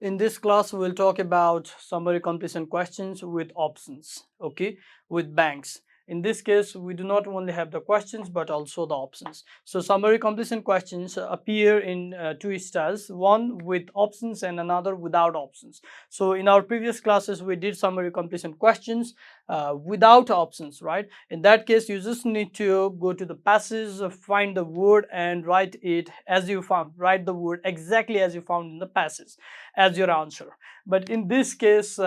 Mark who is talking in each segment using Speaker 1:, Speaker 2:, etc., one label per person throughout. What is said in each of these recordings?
Speaker 1: In this class, we'll talk about summary completion questions with options, okay, with banks. In this case, we do not only have the questions but also the options. So summary completion questions appear in two styles, one with options and another without options. So in our previous classes, we did summary completion questions without options, right? In that case, you just need to go to the passage, find the word and write it as you found, write the word exactly as you found in the passage as your answer. But in this case,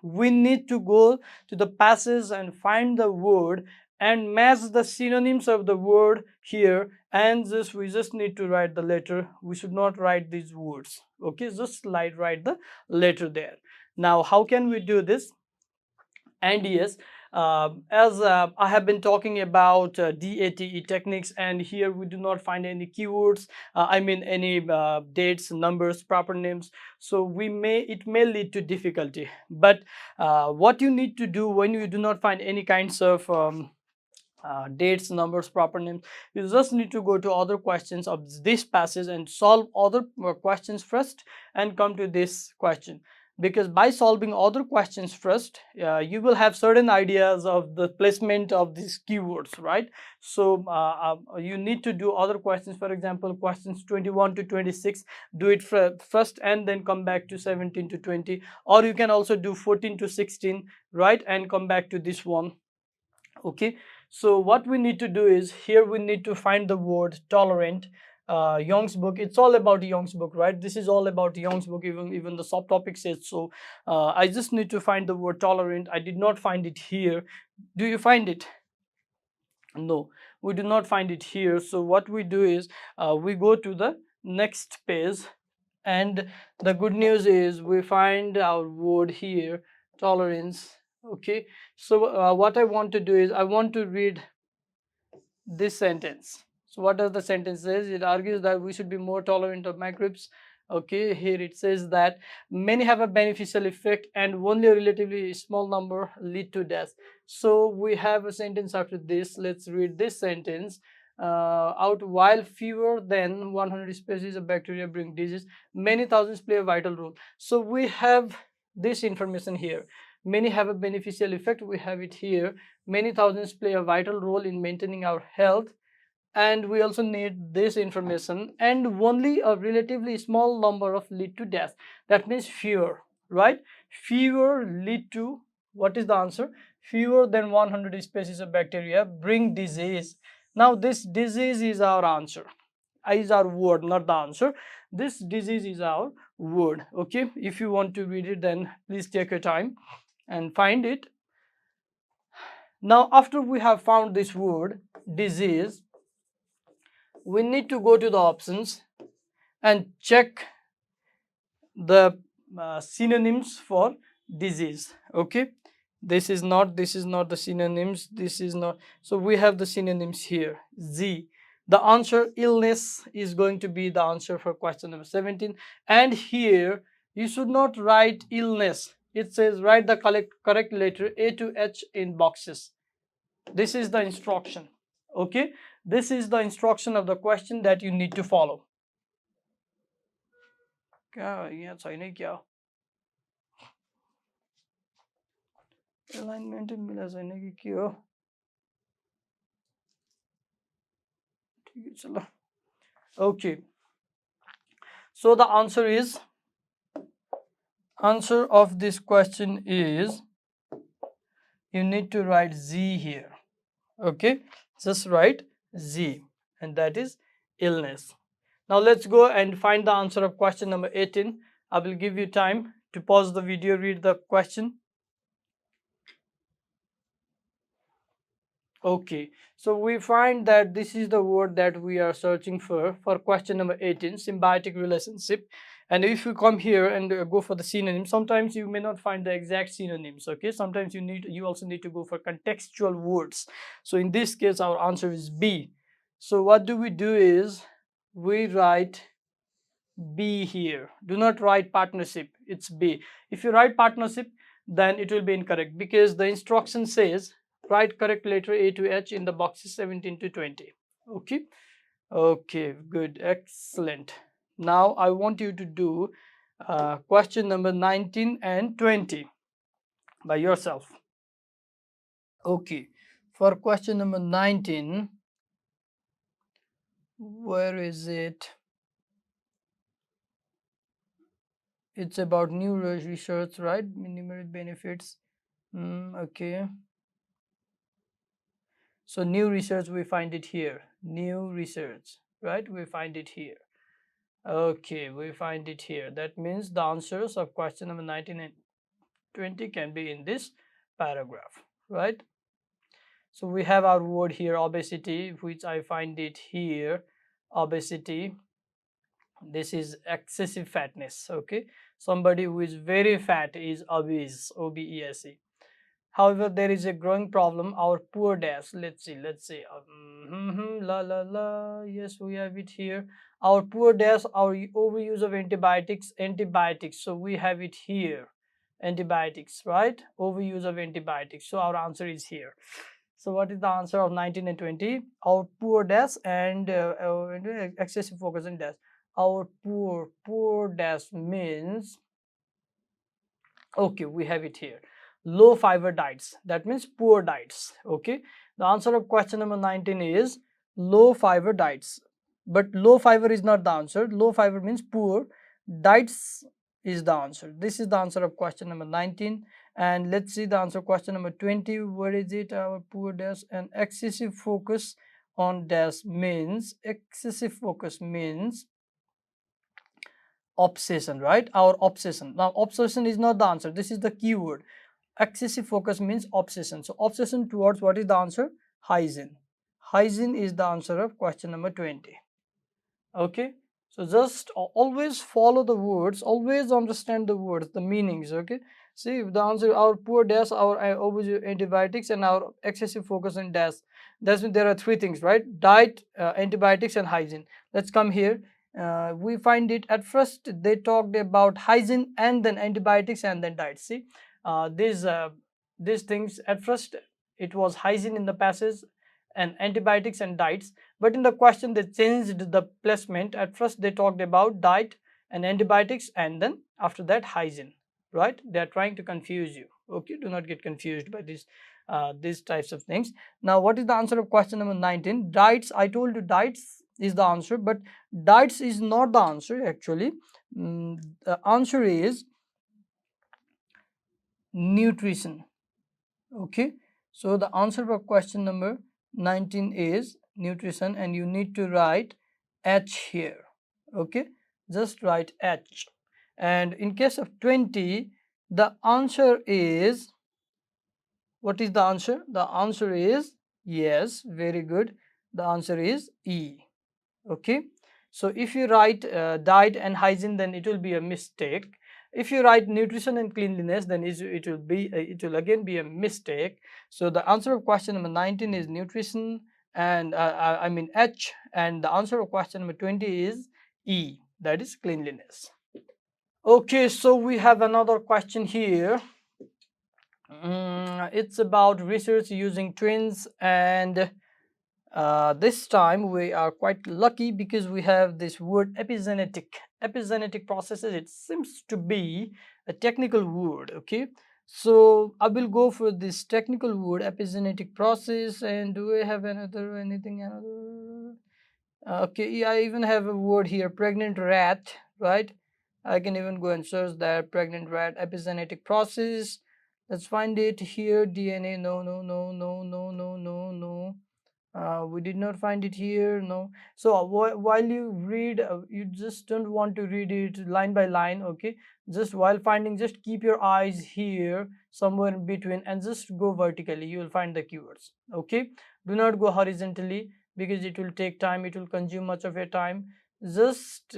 Speaker 1: we need to go to the passage and find the word and match the synonyms of the word here, and we just need to write the letter. We should not write these words, okay? Just write the letter there. Now how can we do this? And yes, as I have been talking about DATE techniques, and here we do not find any keywords, I mean any dates, numbers, proper names, so it may lead to difficulty. But what you need to do when you do not find any kinds of dates, numbers, proper names, you just need to go to other questions of this passage and solve other questions first and come to this question, because by solving other questions first, you will have certain ideas of the placement of these keywords, right? So you need to do other questions. For example, questions 21 to 26, do it first and then come back to 17 to 20, or you can also do 14 to 16, right, and come back to this one, okay? So what we need to do is, here we need to find the word tolerant. Young's book, it's all about Young's book, right? This is all about Young's book, even the subtopic says so. I just need to find the word tolerant. I did not find it here. Do you find it? No, we do not find it here. So what we do is, we go to the next page, and the good news is we find our word here, tolerance, okay? So what I want to do is, I want to read this sentence. So what does the sentence says? It argues that we should be more tolerant of microbes. Okay, here it says that many have a beneficial effect and only a relatively small number lead to death. So we have a sentence after this. Let's read this sentence out. While fewer than 100 species of bacteria bring disease, many thousands play a vital role. So we have this information here. Many have a beneficial effect, we have it here. Many thousands play a vital role in maintaining our health, and we also need this information, and only a relatively small number of lead to death. That means fewer, right? Fewer lead to, what is the answer? Fewer than 100 species of bacteria bring disease. Now this disease is our answer, is our word, not the answer. This disease is our word, okay? If you want to read it, then please take your time and find it. Now after we have found this word disease, we need to go to the options and check the synonyms for disease, okay? This is not the synonyms, this is not. So we have the synonyms here. Z, the answer illness is going to be the answer for question number 17. And here you should not write illness. It says write the correct letter A to H in boxes. This is the instruction, okay? This is the instruction of the question that you need to follow. क्या यहाँ छैन क्या alignment मिला छैन कि के हो ठिकै छ ल okay? So the answer of this question is, you need to write Z here, okay? Just write Z, and that is illness. Now let's go and find the answer of question number 18. I will give you time to pause the video, read the question. Okay, so we find that this is the word that we are searching for question number 18, symbiotic relationship. And if you come here and go for the synonym, sometimes you may not find the exact synonyms, okay? Sometimes you also need to go for contextual words. So in this case, our answer is B. So what do we do is, we write B here. Do not write partnership, it's B. If you write partnership, then it will be incorrect, because the instruction says write correct letter A to H in the boxes 17 to 20, okay? Okay, good, excellent. Now I want you to do question number 19 and 20 by yourself. Okay, for question number 19, where is it? It's about new research, right? Numeric benefits. Okay. So new research, we find it here. New research, right? We find it here. Okay, we find it here. That means the answers of question number 19 and 20 can be in this paragraph, right? So we have our word here, obesity, which I find it here. Obesity, this is excessive fatness. Okay, somebody who is very fat is obese, obese. However, there is a growing problem, our poor dash. Let's see. La la la. Yes, we have it here. Our poor dash, our overuse of antibiotics. So we have it here, antibiotics, right? Overuse of antibiotics. So our answer is here. So what is the answer of 19 and 20? Our poor dash and excessive focus on dash. Our poor dash means, okay, we have it here, low fiber diets. That means poor diets. Okay, the answer of question number 19 is low fiber diets, but low fiber is not the answer. Low fiber means poor, diets is the answer. This is the answer of question number 19. And let's see the answer question number 20. Where is it? Our poor dash and excessive focus on dash means, excessive focus means obsession, right? Our obsession. Now obsession is not the answer. This is the keyword. Excessive focus means obsession. So obsession towards, what is the answer? Hygiene. Hygiene is the answer of question number 20. Okay, so just always follow the words, always understand the words, the meanings. Okay, see the answer, our poor dash, our antibiotics, and our excessive focus on dash. That's when there are three things, right? Diet, antibiotics, and hygiene. Let's come here. We find it at first they talked about hygiene and then antibiotics and then diet. See, these things at first it was hygiene in the passage and antibiotics and diets, but in the question they changed the placement. At first they talked about diet and antibiotics and then after that hygiene, right? They are trying to confuse you. Okay, do not get confused by these types of things. Now what is the answer of question number 19? Diets, I told you diets is the answer, but diets is not the answer actually. The answer is nutrition. Okay, so the answer for question number 19 is nutrition, and you need to write H here. Okay, just write H. And in case of 20, the answer is, what is the answer? The answer is, yes, very good, the answer is E. Okay, so if you write diet and hygiene, then it will be a mistake. If you write nutrition and cleanliness, then it will again be a mistake. So the answer of question number 19 is nutrition, and I mean H, and the answer of question number 20 is E, that is cleanliness. Okay, so we have another question here. It's about research using twins, and this time we are quite lucky because we have this word epigenetic. Epigenetic processes, it seems to be a technical word. Okay, so I will go for this technical word, epigenetic process. And do we have anything another? Okay, yeah, I even have a word here, pregnant rat, right? I can even go and search that, pregnant rat, epigenetic process. Let's find it here. DNA, no, no, no, no, no, no, no, no. We did not find it here, no. So while you read, you just don't want to read it line by line. Okay, just while finding, just keep your eyes here somewhere in between and just go vertically, you will find the keywords. Okay, do not go horizontally because it will take time, it will consume much of your time. Just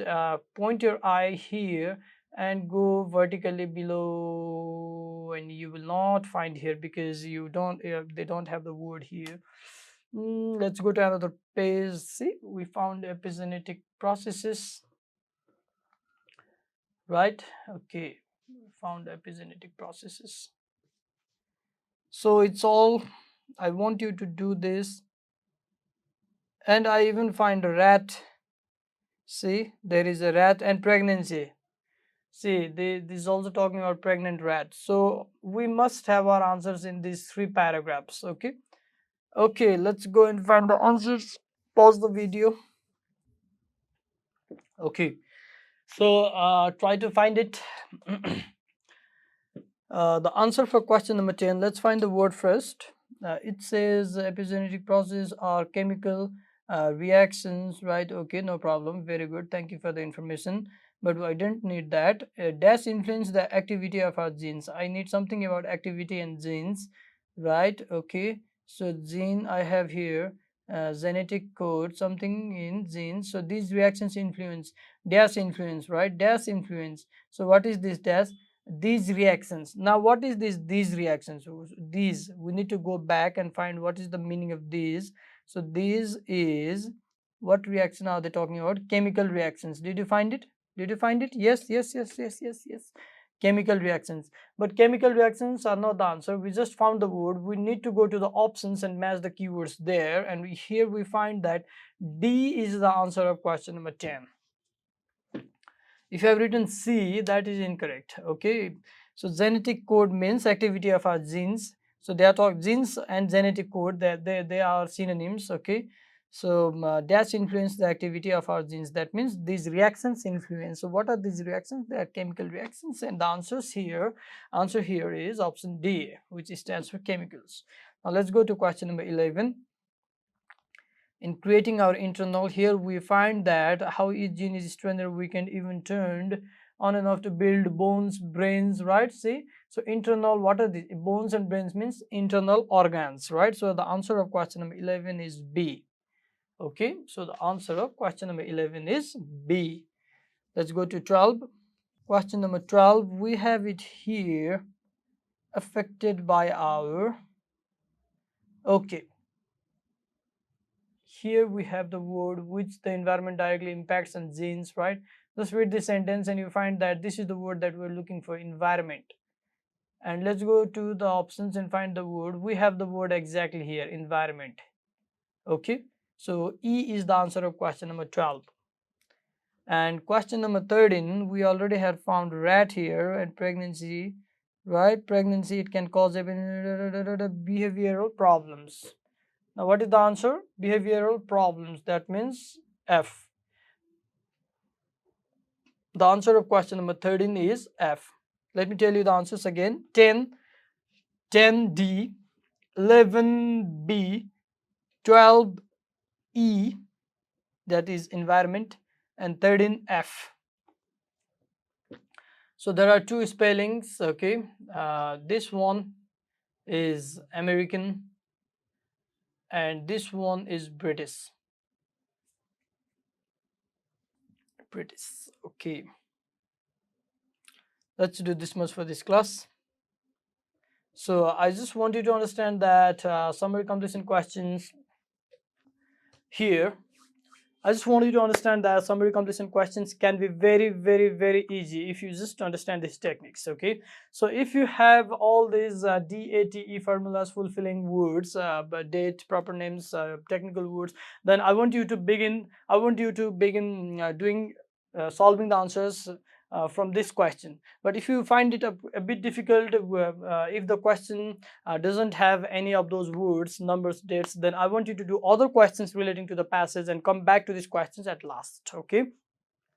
Speaker 1: point your eye here and go vertically below, and you will not find here because you don't they don't have the word here. Let's go to another page. See, we found epigenetic processes, right? Okay, we found epigenetic processes. So it's all, I want you to do this. And I even find a rat. See, there is a rat and pregnancy. See, this is also talking about pregnant rat. So we must have our answers in these 3 paragraphs. Okay. Okay, let's go and find the answers. Pause the video. Okay. So try to find it. The answer for question number 10, let's find the word first. It says epigenetic process are chemical reactions, right? Okay, no problem. Very good. Thank you for the information. But I don't need that. Dash influence the activity of our genes. I need something about activity and genes, right? Okay. So gene I have here, genetic code, something in genes. So these reactions influence, dash influence, right? Dash influence. So what is this dash? These reactions. Now what is this these reactions? So these, we need to go back and find what is the meaning of these. So these is, what reaction are they talking about? Chemical reactions. Did you find it? Did you find it? Yes, yes, yes, yes, yes, yes. Chemical reactions. But chemical reactions are not the answer. We just found the word. We need to go to the options and match the keywords there, and here we find that D is the answer of question number 10. If you have written C, that is incorrect. Okay, so genetic code means activity of our genes. So they are talking genes and genetic code, they are synonyms. Okay, so dash influence the activity of our genes. That means these reactions influence. So what are these reactions? They are chemical reactions, and the answer here is option D, which stands for chemicals. Now let's go to question number 11. In creating our internal, here we find that how each gene is strengthened, weakened, even turned on and off to build bones, brains, right? See, so internal, what are these? Bones and brains means internal organs, right? So the answer of question number 11 is B. Okay, so the answer of question number 11 is B. Let's go to 12. Question number 12, we have it here, affected by our, okay, here we have the word which the environment directly impacts on genes, right? Just read this sentence and you find that this is the word that we're looking for, environment. And let's go to the options and find the word. We have the word exactly here, environment. Okay, so E is the answer of question number 12. And question number 13, we already have found rat here, and pregnancy, right? Pregnancy, it can cause behavioral problems. Now what is the answer? Behavioral problems. That means F. The answer of question number 13 is F. Let me tell you the answers again. 10, 10D, 11B, 12E, that is environment, and 13F. So there are two spellings. Okay, this one is American and this one is British. Okay, let's do this much for this class. So I just want you to understand that summary completion questions here, I just want you to understand that summary completion questions can be very, very, very easy if you just understand these techniques. Okay, so if you have all these DATE formulas, fulfilling words, date, proper names, technical words, then I want you to begin doing solving the answers from this question. But if you find it a bit difficult, if the question doesn't have any of those words, numbers, dates, then I want you to do other questions relating to the passage and come back to these questions at last. Okay,